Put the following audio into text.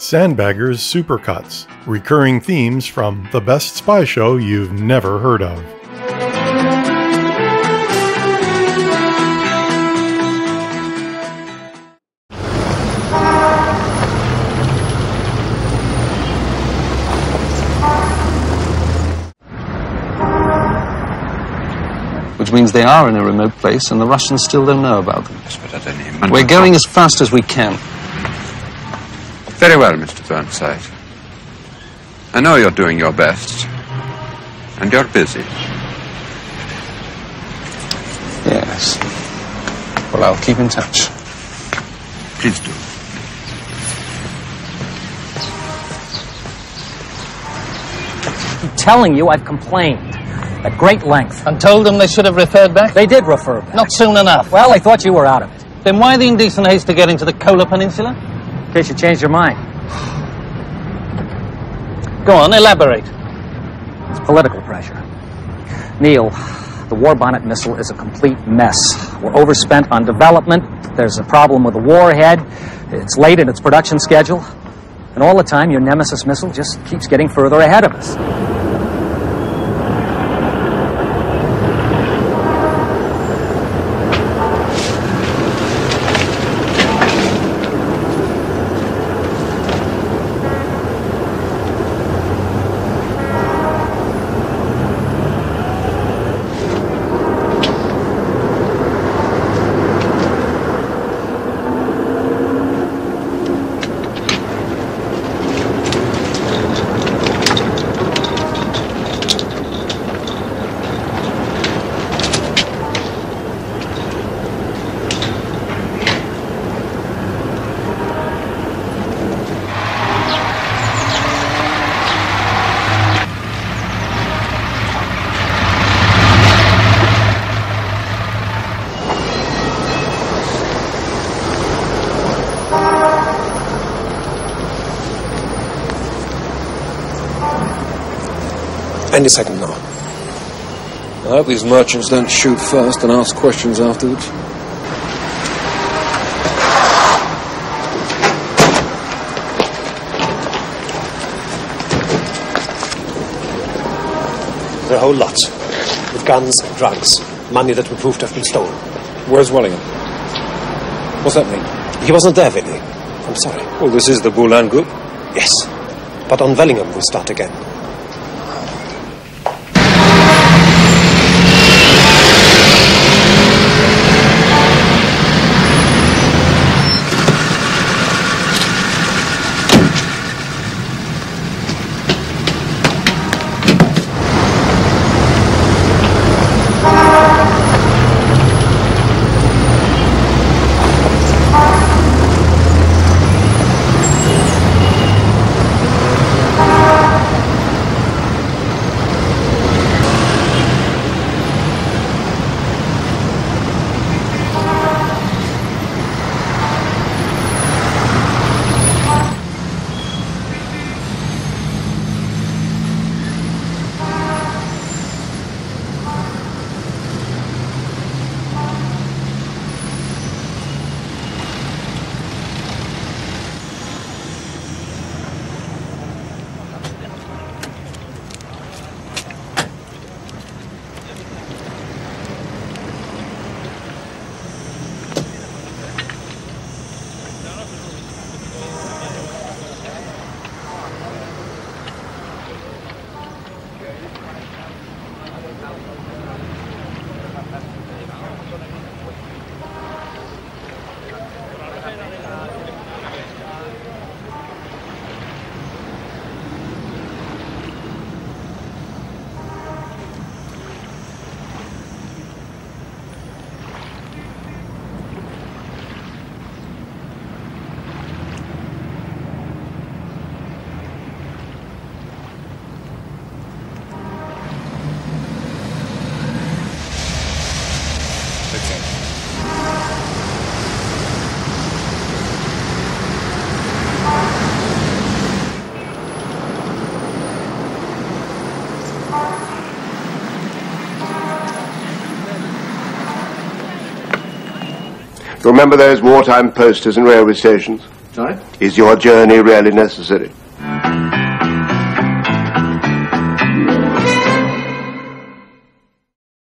Sandbaggers SuperCuts, recurring themes from the best spy show you've never heard of. Which means they are in a remote place and the Russians still don't know about them. Yes, but I don't need We're going as fast as we can. Very well, Mr. Burnside. I know you're doing your best. And you're busy. Yes. Well, I'll keep in touch. Please do. I'm telling you, I've complained at great length. And told them they should have referred back? They did refer back. Not soon enough. Well, I thought you were out of it. Then why the indecent haste to get into the Kola Peninsula? In case you changed your mind. Go on, elaborate. It's political pressure. Neil, the war bonnet missile is a complete mess. We're overspent on development. There's a problem with the warhead. It's late in its production schedule. And all the time, your Nemesis missile just keeps getting further ahead of us. Any second now. I hope these merchants don't shoot first and ask questions afterwards. There are a whole lot. With guns, drugs, money that we proved to have been stolen. Where's Wallingham? What's that mean? He wasn't there, Vinny. I'm sorry. Well, this is the Boulan group. Yes. But on Wellingham we start again. Remember those wartime posters in railway stations? Sorry? Is your journey really necessary?